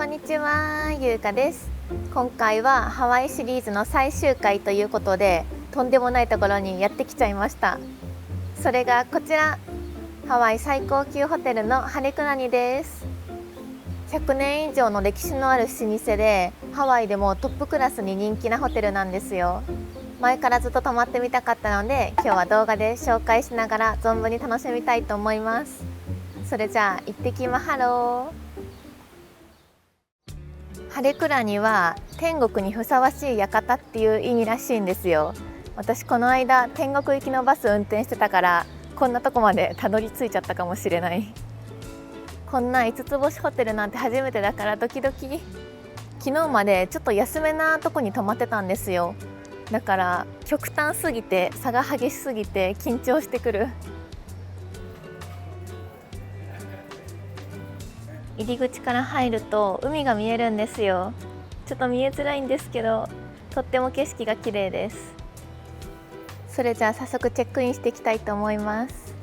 んにちは、ゆうかです。今回はハワイシリーズの最終回ということで、とんでもないところにやってきちゃいました。それがこちら、ハワイ最高級ホテルのハレクラニです。100年以上の歴史のある老舗で、ハワイでもトップクラスに人気なホテルなんですよ。前からずっと泊まってみたかったので、今日は動画で紹介しながら存分に楽しみたいと思います。それじゃあ行ってきまハロー。ハレクラニは天国にふさわしい館っていう意味らしいんですよ。私この間天国行きのバス運転してたから、こんなとこまでたどり着いちゃったかもしれない。こんな5つ星ホテルなんて初めてだからドキドキ。昨日までちょっと安めなとこに泊まってたんですよ。だから極端すぎて差が激しすぎて緊張してくる。入り口から入ると海が見えるんですよ。ちょっと見えづらいんですけど、とっても景色が綺麗です。それじゃあ早速チェックインしていきたいと思います。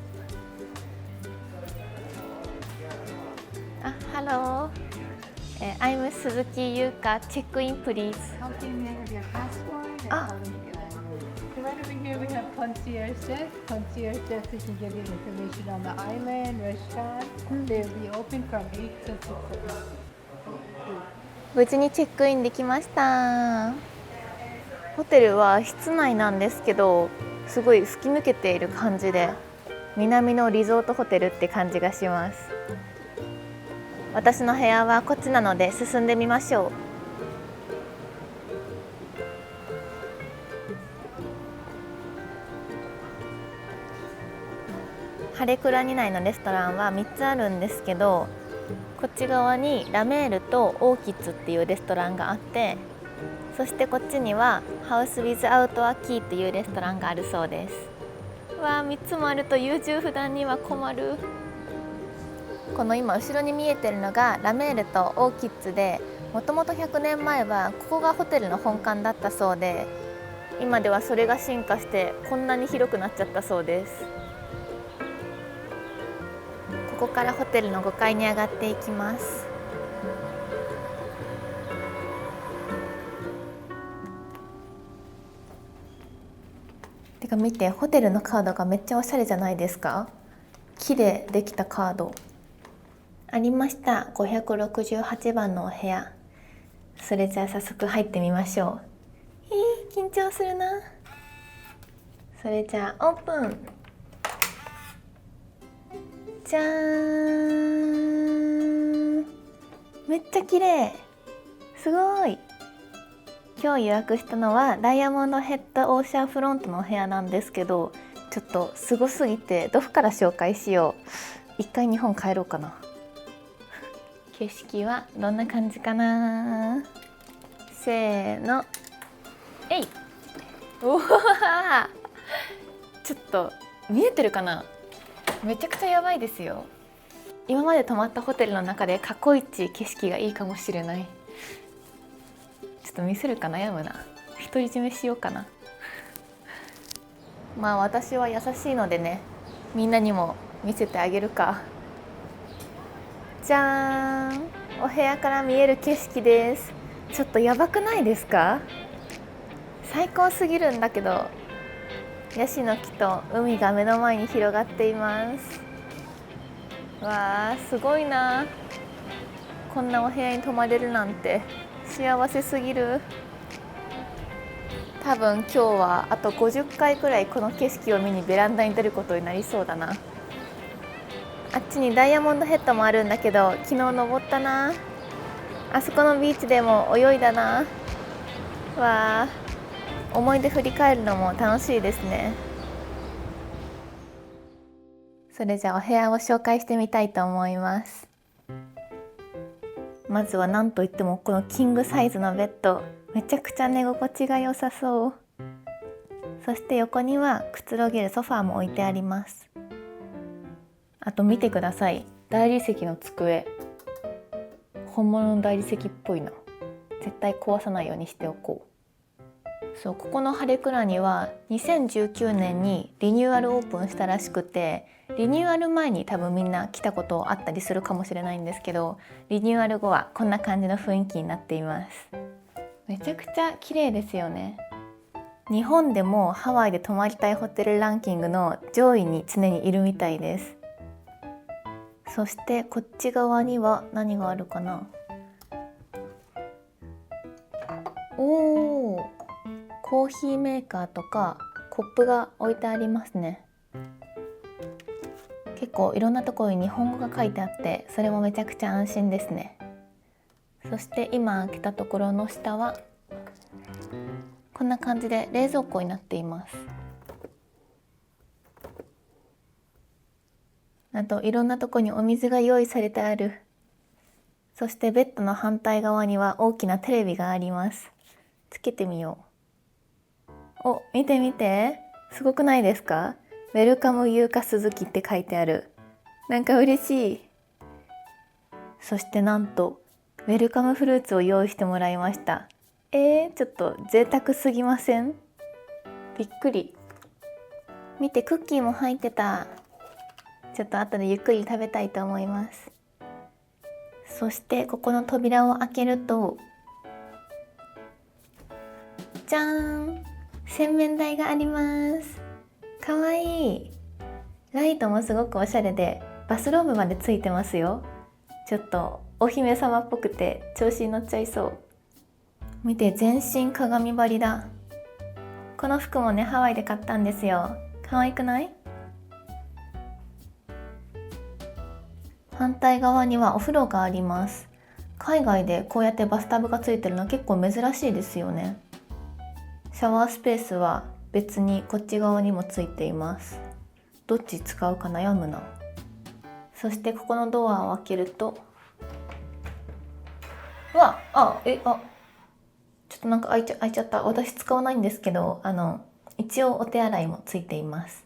ハロー、I'm 鈴木優香。チェックインプリーズ。Right over here we have concierge desk. Concierge desk we can give you information on the island, restaurant. They'll be open from 8 to 6 o'clock. 無事にチェックインできました。ホテルは室内なんですけど、すごい吹き抜けている感じで、南のリゾートホテルって感じがします。私の部屋はこっちなので進んでみましょう。ハレクラニ内のレストランは3つあるんですけど、こっち側にラメールとオーキッズっていうレストランがあって、そしてこっちにはハウスウィズアウトアキーっていうレストランがあるそうです。わあ、3つもあると優柔不断には困る。この今後ろに見えてるのがラメールとオーキッズで、もともと100年前はここがホテルの本館だったそうで、今ではそれが進化してこんなに広くなっちゃったそうです。ここからホテルの5階に上がっていきます。てか見て、ホテルのカードがめっちゃおしゃれじゃないですか。木でできたカードありました。568番のお部屋。それじゃあ早速入ってみましょう。緊張するな。それじゃあオープン。じゃーん、めっちゃ綺麗。すごい。今日予約したのはダイヤモンドヘッドオーシャンフロントのお部屋なんですけど、ちょっとすごすぎてどこから紹介しよう。一回日本帰ろうかな。景色はどんな感じかな。せーの、えい。おわ、ちょっと見えてるかな。めちゃくちゃやばいですよ。今まで泊まったホテルの中で過去一景色がいいかもしれない。ちょっと見せるか悩むな。独り占めしようかな。まあ私は優しいのでね、みんなにも見せてあげるか。じゃーん、お部屋から見える景色です。ちょっとやばくないですか。最高すぎるんだけど、ヤシの木と海が目の前に広がっています。わあ、すごいな。こんなお部屋に泊まれるなんて幸せすぎる。多分今日はあと50回くらいこの景色を見にベランダに出ることになりそうだな。あっちにダイヤモンドヘッドもあるんだけど、昨日登ったな。あそこのビーチでも泳いだな。わあ、思い出振り返るのも楽しいですね。それじゃあお部屋を紹介してみたいと思います。まずは何といってもこのキングサイズのベッド、めちゃくちゃ寝心地が良さそう。そして横にはくつろげるソファーも置いてあります。あと見てください、大理石の机。本物の大理石っぽいな。絶対壊さないようにしておこう。そう、ここのハレクラニは2019年にリニューアルオープンしたらしくて、リニューアル前に多分みんな来たことあったりするかもしれないんですけど、リニューアル後はこんな感じの雰囲気になっています。めちゃくちゃ綺麗ですよね。日本でもハワイで泊まりたいホテルランキングの上位に常にいるみたいです。そしてこっち側には何があるかな。おー、コーヒーメーカーとかコップが置いてありますね。結構いろんなところに日本語が書いてあって、それもめちゃくちゃ安心ですね。そして今開けたところの下はこんな感じで冷蔵庫になっています。あといろんなところにお水が用意されてある。そしてベッドの反対側には大きなテレビがあります。つけてみよう。お、見て見て、すごくないですか？ウェルカム優香鈴木って書いてある。なんか嬉しい。そしてなんとウェルカムフルーツを用意してもらいました。ちょっと贅沢すぎません？びっくり。見て、クッキーも入ってた。ちょっと後でゆっくり食べたいと思います。そしてここの扉を開けると、じゃーん、洗面台があります。かわいい。ライトもすごくおしゃれで、バスローブまでついてますよ。ちょっとお姫様っぽくて調子に乗っちゃいそう。見て、全身鏡張りだ。この服もね、ハワイで買ったんですよ。かわいくない？反対側にはお風呂があります。海外でこうやってバスタブがついてるの結構珍しいですよね。シャワースペースは別にこっち側にもついています。どっち使うか悩むな。そしてここのドアを開けると、うわ、ちょっとなんか開いちゃった。私使わないんですけど、一応お手洗いもついています。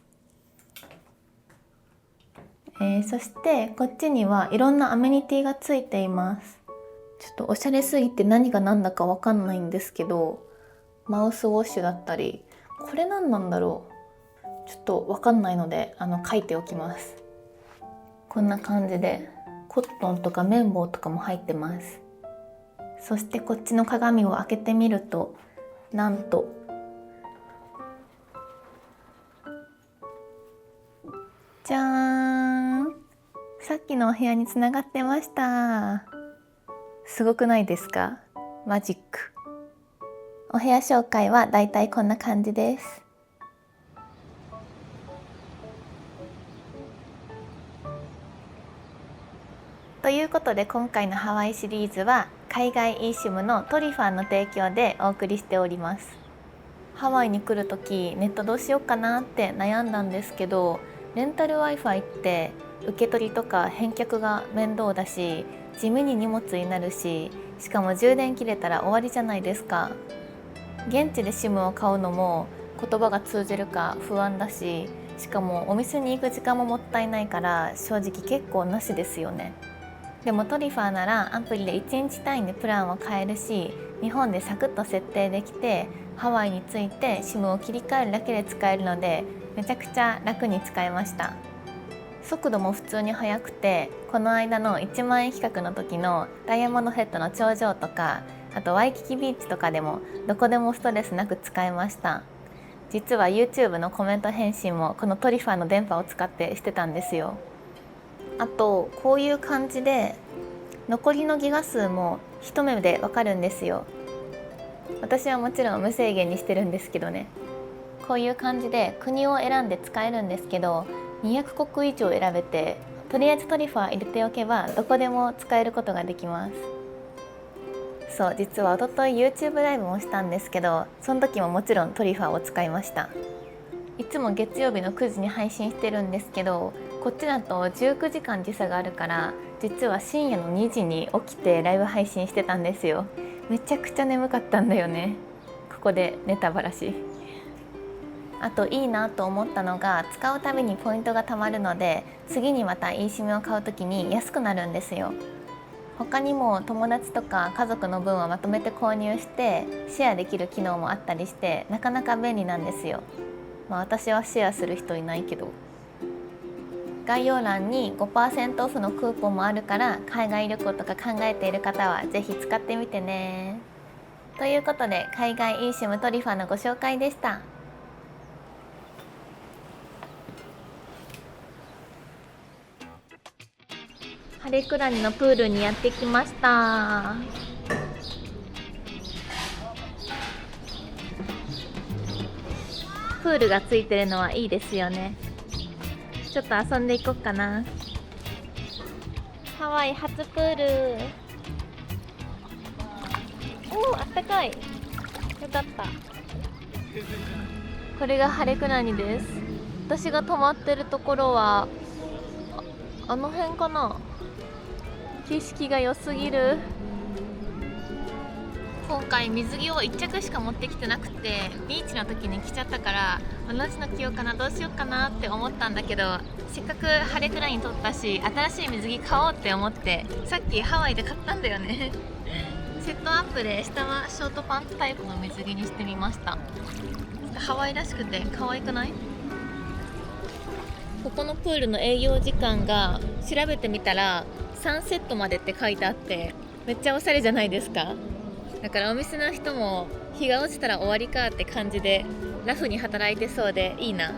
そしてこっちにはいろんなアメニティがついています。ちょっとおしゃれすぎて何が何だかわかんないんですけど、マウスウォッシュだったり、これ何なんだろう、ちょっとわかんないので書いておきます。こんな感じでコットンとか綿棒とかも入ってます。そしてこっちの鏡を開けてみると、なんとじゃーん、さっきのお部屋につながってました。すごくないですか？マジック。お部屋紹介はだいたいこんな感じです。ということで、今回のハワイシリーズは海外 eSIM のトリファンの提供でお送りしております。ハワイに来るときネットどうしようかなって悩んだんですけど、レンタル Wi-Fi って受け取りとか返却が面倒だし、地味に荷物になるし、しかも充電切れたら終わりじゃないですか。現地で SIM を買うのも言葉が通じるか不安だし、しかもお店に行く時間ももったいないから、正直結構なしですよね。でもトリファーならアプリで1日単位でプランを変えるし、日本でサクッと設定できて、ハワイに着いて SIM を切り替えるだけで使えるので、めちゃくちゃ楽に使えました。速度も普通に速くて、この間の1万円企画の時のダイヤモンドヘッドの頂上とか、あとワイキキビーチとかでもどこでもストレスなく使えました。実は YouTube のコメント返信もこのトリファーの電波を使ってしてたんですよ。あとこういう感じで残りのギガ数も一目でわかるんですよ。私はもちろん無制限にしてるんですけどね。こういう感じで国を選んで使えるんですけど、200国以上選べて、とりあえずトリファー入れておけばどこでも使えることができます。そう、実は一昨日 YouTube ライブもしたんですけど、その時ももちろんトリファーを使いました。いつも月曜日の9時に配信してるんですけど、こっちだと19時間時差があるから、実は深夜の2時に起きてライブ配信してたんですよ。めちゃくちゃ眠かったんだよね。ここでネタばらし。あといいなと思ったのが、使うたびにポイントが貯まるので、次にまた eSIM を買うときに安くなるんですよ。他にも友達とか家族の分をまとめて購入してシェアできる機能もあったりして、なかなか便利なんですよ。私はシェアする人いないけど。概要欄に 5% オフのクーポンもあるから、海外旅行とか考えている方はぜひ使ってみてね。ということで、海外インシムトリファのご紹介でした。ハレクラニのプールにやってきました。プールがついてるのはいいですよね。ちょっと遊んでいこうかな。ハワイ初プール。おー、あったかい。よかった。これがハレクラニです。私が泊まってるところはあの辺かな。景色が良すぎる。今回水着を1着しか持ってきてなくて、ビーチの時に着ちゃったから同じの着ようかな、どうしようかなって思ったんだけど、せっかくハレクラニ撮ったし新しい水着買おうって思ってさっきハワイで買ったんだよね。セットアップで下はショートパンツタイプの水着にしてみました。ハワイらしくて可愛くない？ここのプールの営業時間が調べてみたら3セットまでって書いてあって、めっちゃおしゃれじゃないですか。だからお店の人も日が落ちたら終わりかって感じでラフに働いてそうでいいな。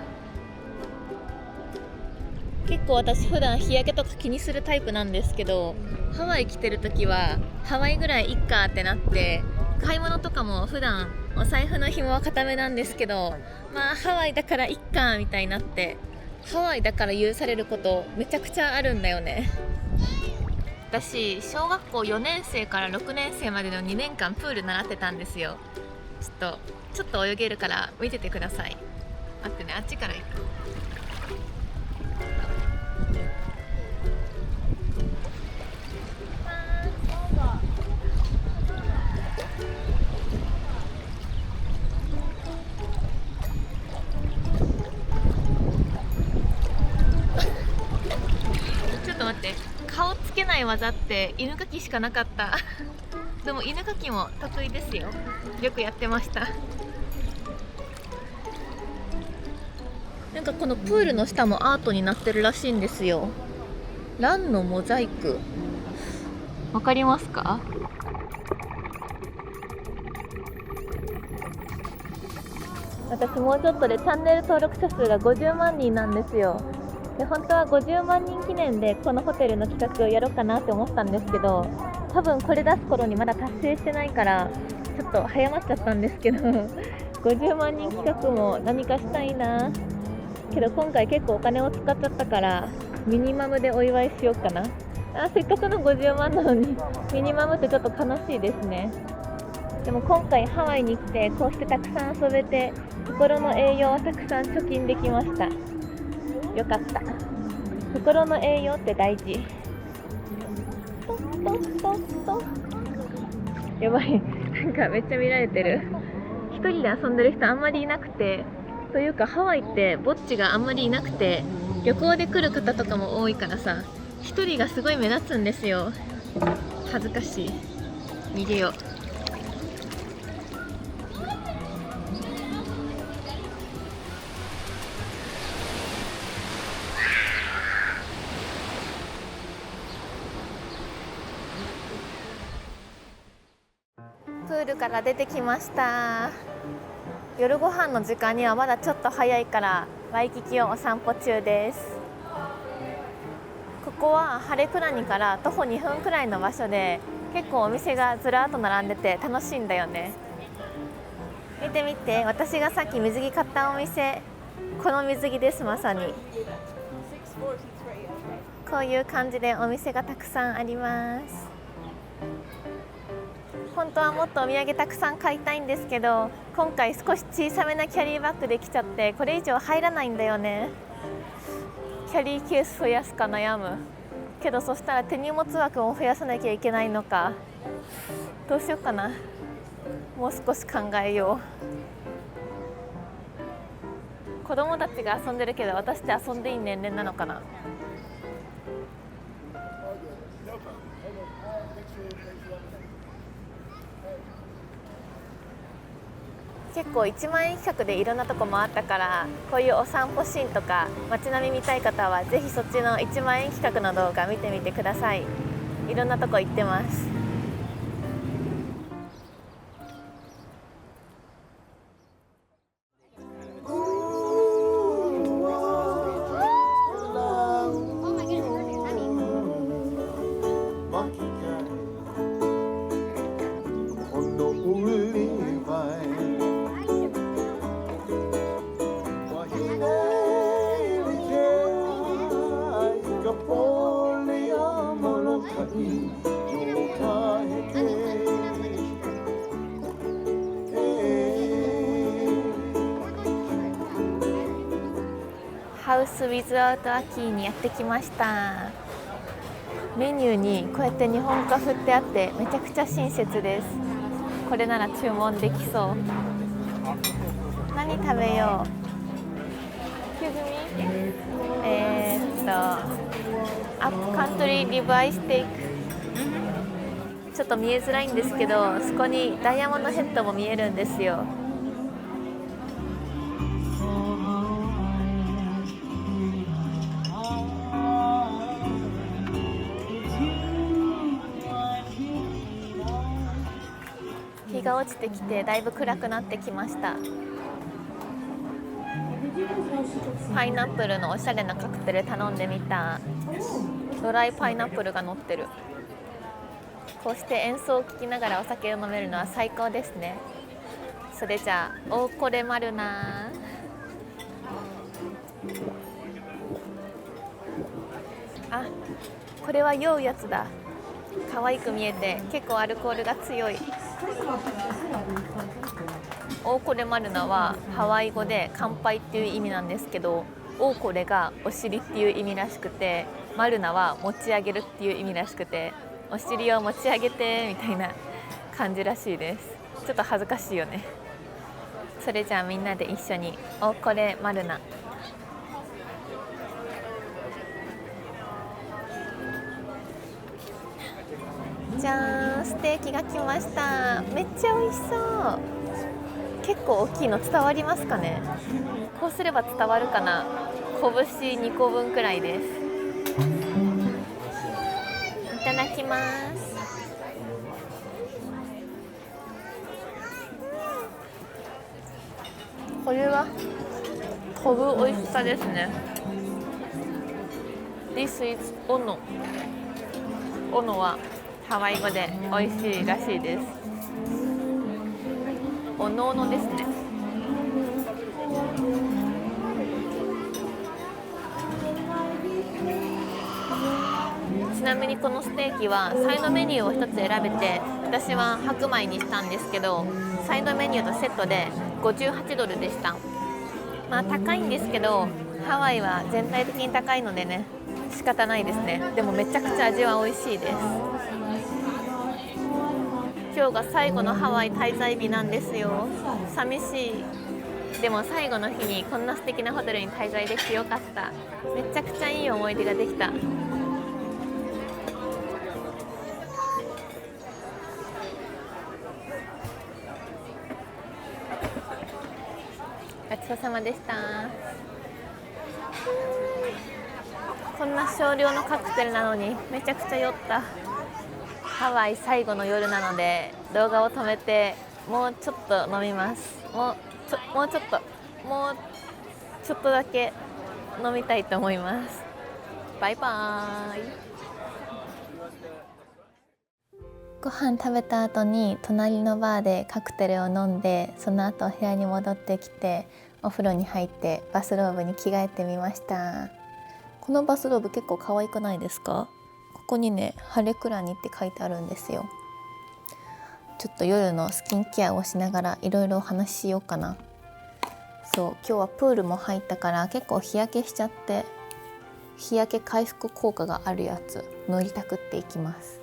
結構私普段日焼けとか気にするタイプなんですけど、ハワイ来てる時はハワイぐらいいっかってなって、買い物とかも普段お財布の紐は固めなんですけど、まあハワイだからいっかみたいになって、ハワイだから許されることめちゃくちゃあるんだよね。私小学校4年生から6年生までの2年間プール習ってたんですよ。ちょっと泳げるから見ててください。待ってね、あっちから行く。ちょっと待って、顔つけない技って犬かきしかなかった。でも犬かきも得意ですよ。よくやってました。なんかこのプールの下もアートになってるらしいんですよ。ランのモザイク、わかりますか？私もうちょっとでチャンネル登録者数が50万人なんですよ。で本当は50万人記念でこのホテルの企画をやろうかなって思ったんですけど、多分これ出す頃にまだ達成してないからちょっと早まっちゃったんですけど50万人企画も何かしたいな。けど今回結構お金を使っちゃったからミニマムでお祝いしようかな。せっかくの50万なのにミニマムってちょっと悲しいですね。でも今回ハワイに来てこうしてたくさん遊べて、心の栄養をたくさん貯金できました。よかった。心の栄養って大事。やばい、なんかめっちゃ見られてる。一人で遊んでる人あんまりいなくて、というかハワイってぼっちがあんまりいなくて、旅行で来る方とかも多いからさ、一人がすごい目立つんですよ。恥ずかしい。逃げよう。プールから出てきました。夜ご飯の時間にはまだちょっと早いからワイキキをお散歩中です。ここはハレクラニから徒歩2分くらいの場所で、結構お店がずらっと並んでて楽しいんだよね。見て見て、私がさっき水着買ったお店、この水着です。まさにこういう感じでお店がたくさんあります。本当はもっとお土産たくさん買いたいんですけど、今回少し小さめなキャリーバッグできちゃってこれ以上入らないんだよね。キャリーケース増やすか悩むけど、そしたら手荷物枠も増やさなきゃいけないのか。どうしようかな。もう少し考えよう。子供たちが遊んでるけど私って遊んでいい年齢なのかな。結構1万円企画でいろんなとこ回ったから、こういうお散歩シーンとか街並み見たい方はぜひそっちの1万円企画の動画見てみてください。いろんなとこ行ってます。ハウスウィズアウトアキーにやってきました。メニューにこうやって日本語が振ってあってめちゃくちゃ親切です。これなら注文できそう。何食べよう。アップカントリーリブアイステーキ。ちょっと見えづらいんですけど、そこにダイヤモンドヘッドも見えるんですよ。日が落ちてきてだいぶ暗くなってきました。パイナップルのおしゃれなカクテル頼んでみた。ドライパイナップルが乗ってる。こうして演奏を聴きながらお酒を飲めるのは最高ですね。それじゃあおこれマルナ。あ、これは酔うやつだ。可愛く見えて結構アルコールが強い。オーコレマルナはハワイ語で乾杯っていう意味なんですけど、オーコレがお尻っていう意味らしくて、マルナは持ち上げるっていう意味らしくて、お尻を持ち上げてみたいな感じらしいです。ちょっと恥ずかしいよね。それじゃあみんなで一緒にオーコレマルナ。じゃーん、ステーキが来ました。めっちゃ美味しそう。結構大きいの伝わりますかね。こうすれば伝わるかな。拳2個分くらいです。いただきます。これは飛ぶ美味しさですね。This is オノ。オノはハワイ語で美味しいらしいです。おのおのですね。ちなみにこのステーキはサイドメニューを1つ選べて、私は白米にしたんですけど、サイドメニューとセットで58ドルでした。まあ高いんですけど、ハワイは全体的に高いのでね、仕方ないですね。でもめちゃくちゃ味は美味しいです。今日が最後のハワイ滞在日なんですよ。寂しい。でも最後の日にこんな素敵なホテルに滞在できてよかった。めちゃくちゃいい思い出ができた。ごちそうさまでした。こんな少量のカクテルなのにめちゃくちゃ酔った。ハワイ最後の夜なので動画を止めてもうちょっと飲みます。もうちょっとだけ飲みたいと思います。バイバーイ。ご飯食べた後に隣のバーでカクテルを飲んで、その後部屋に戻ってきてお風呂に入ってバスローブに着替えてみました。このバスローブ結構可愛くないですか？ここにね、ハレクラニって書いてあるんですよ。ちょっと夜のスキンケアをしながらいろいろお話ししようかな。そう、今日はプールも入ったから結構日焼けしちゃって、日焼け回復効果があるやつ塗りたくっていきます。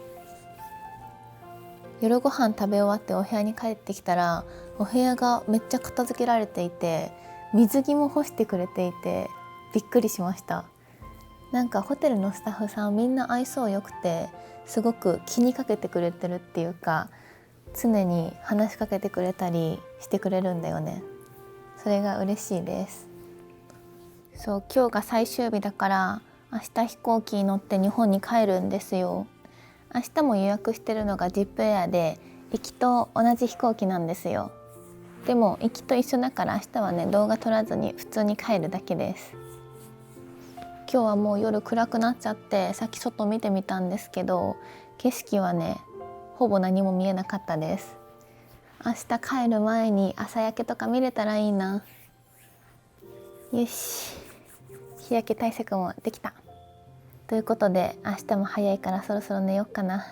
夜ご飯食べ終わってお部屋に帰ってきたら、お部屋がめっちゃ片付けられていて、水着も干してくれていてびっくりしました。なんかホテルのスタッフさんみんな愛想良くて、すごく気にかけてくれてるっていうか、常に話しかけてくれたりしてくれるんだよね。それが嬉しいです。そう、今日が最終日だから明日飛行機に乗って日本に帰るんですよ。明日も予約してるのがジップエアで、行きと同じ飛行機なんですよ。でも行きと一緒だから明日はね、動画撮らずに普通に帰るだけです。今日はもう夜暗くなっちゃって、さっき外見てみたんですけど、景色はねほぼ何も見えなかったです。明日帰る前に朝焼けとか見れたらいいな。よし、日焼け対策もできたということで、明日も早いからそろそろ寝よっかな。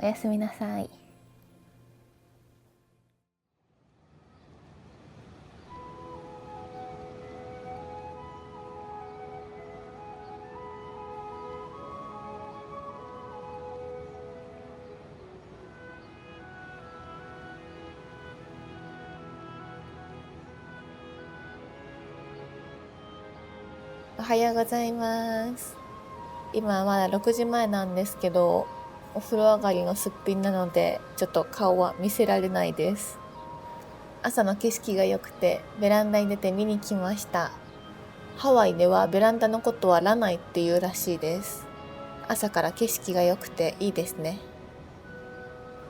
おやすみなさい。おはようございます。今はまだ6時前なんですけど、お風呂上がりのすっぴんなのでちょっと顔は見せられないです。朝の景色が良くてベランダに出て見に来ました。ハワイではベランダのことはラナイっていうらしいです。朝から景色が良くていいですね。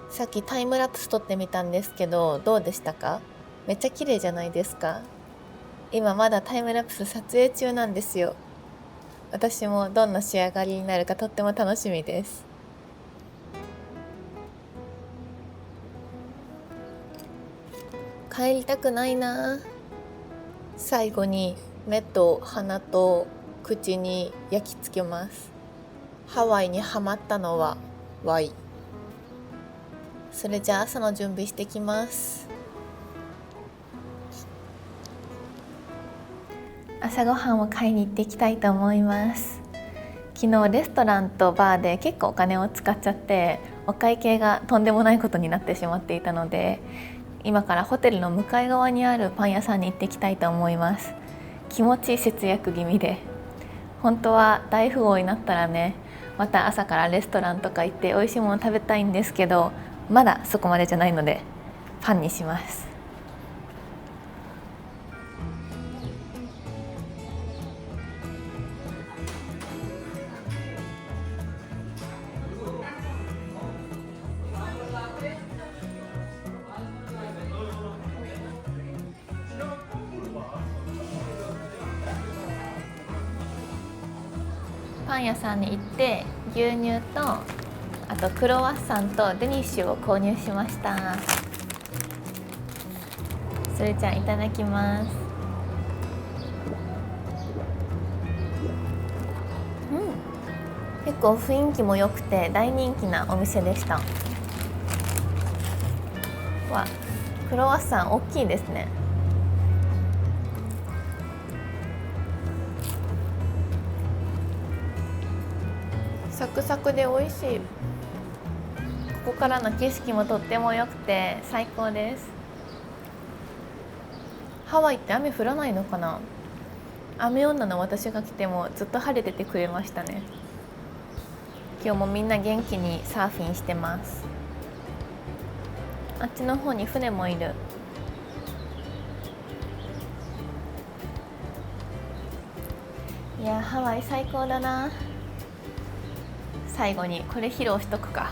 さっきタイムラプス撮ってみたんですけど、どうでしたか？めっちゃ綺麗じゃないですか？今まだタイムラプス撮影中なんですよ。私もどんな仕上がりになるかとっても楽しみです。帰りたくないな。最後に目と鼻と口に焼き付けます。ハワイにハマったのは Y。 それじゃあ朝の準備してきます。朝ごはんを買いに行っていきたいと思います。昨日レストランとバーで結構お金を使っちゃって、お会計がとんでもないことになってしまっていたので、今からホテルの向かい側にあるパン屋さんに行ってきたいと思います。気持ちいい節約気味で、本当は大富豪になったらね、また朝からレストランとか行って美味しいもの食べたいんですけど、まだそこまでじゃないのでパンにします。パン屋さんに行って牛乳とあとクロワッサンとデニッシュを購入しました。それじゃあいただきます。結構雰囲気も良くて大人気なお店でした。わ、クロワッサン大きいですね。サクサクで美味しい。ここからの景色もとっても良くて最高です。ハワイって雨降らないのかな？雨女の私が来てもずっと晴れててくれましたね。今日もみんな元気にサーフィンしてます。あっちの方に船もいる。いや、ハワイ最高だな。最後にこれ披露しとくか。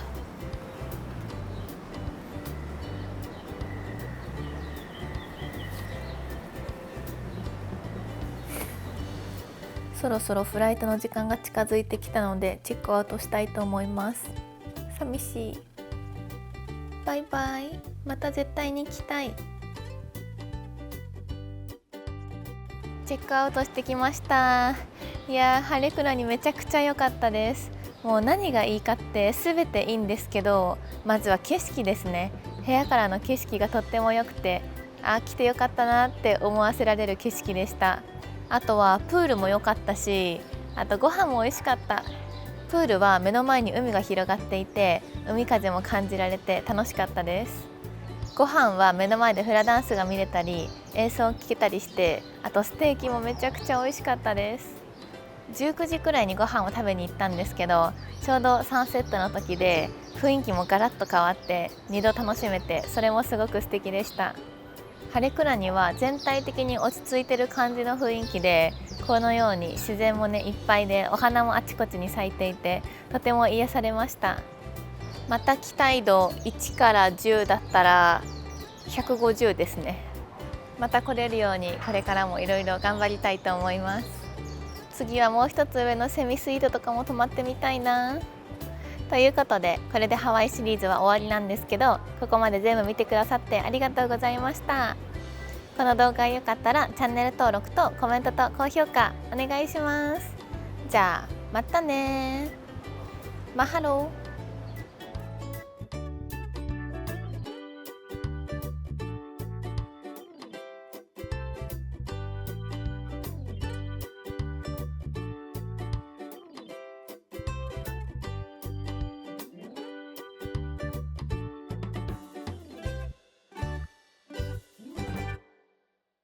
そろそろフライトの時間が近づいてきたのでチェックアウトしたいと思います。寂しい。バイバイ。また絶対に来たい。チェックアウトしてきました。いやー、晴れ倉にめちゃくちゃ良かったです。もう何がいいかって全ていいんですけど、まずは景色ですね。部屋からの景色がとっても良くて、来てよかったなって思わせられる景色でした。あとはプールも良かったし、あとご飯も美味しかった。プールは目の前に海が広がっていて、海風も感じられて楽しかったです。ご飯は目の前でフラダンスが見れたり演奏を聴けたりして、あとステーキもめちゃくちゃ美味しかったです。19時くらいにご飯を食べに行ったんですけど、ちょうどサンセットの時で雰囲気もガラッと変わって2度楽しめて、それもすごく素敵でした。ハレクラニは全体的に落ち着いてる感じの雰囲気で、このように自然もねいっぱいで、お花もあちこちに咲いていて、とても癒されました。また期待度1から10だったら150ですね。また来れるようにこれからもいろいろ頑張りたいと思います。次はもう一つ上のセミスイートとかも泊まってみたいな。ということで、これでハワイシリーズは終わりなんですけど、ここまで全部見てくださってありがとうございました。この動画が良かったらチャンネル登録とコメントと高評価お願いします。じゃあまたね。マハロー。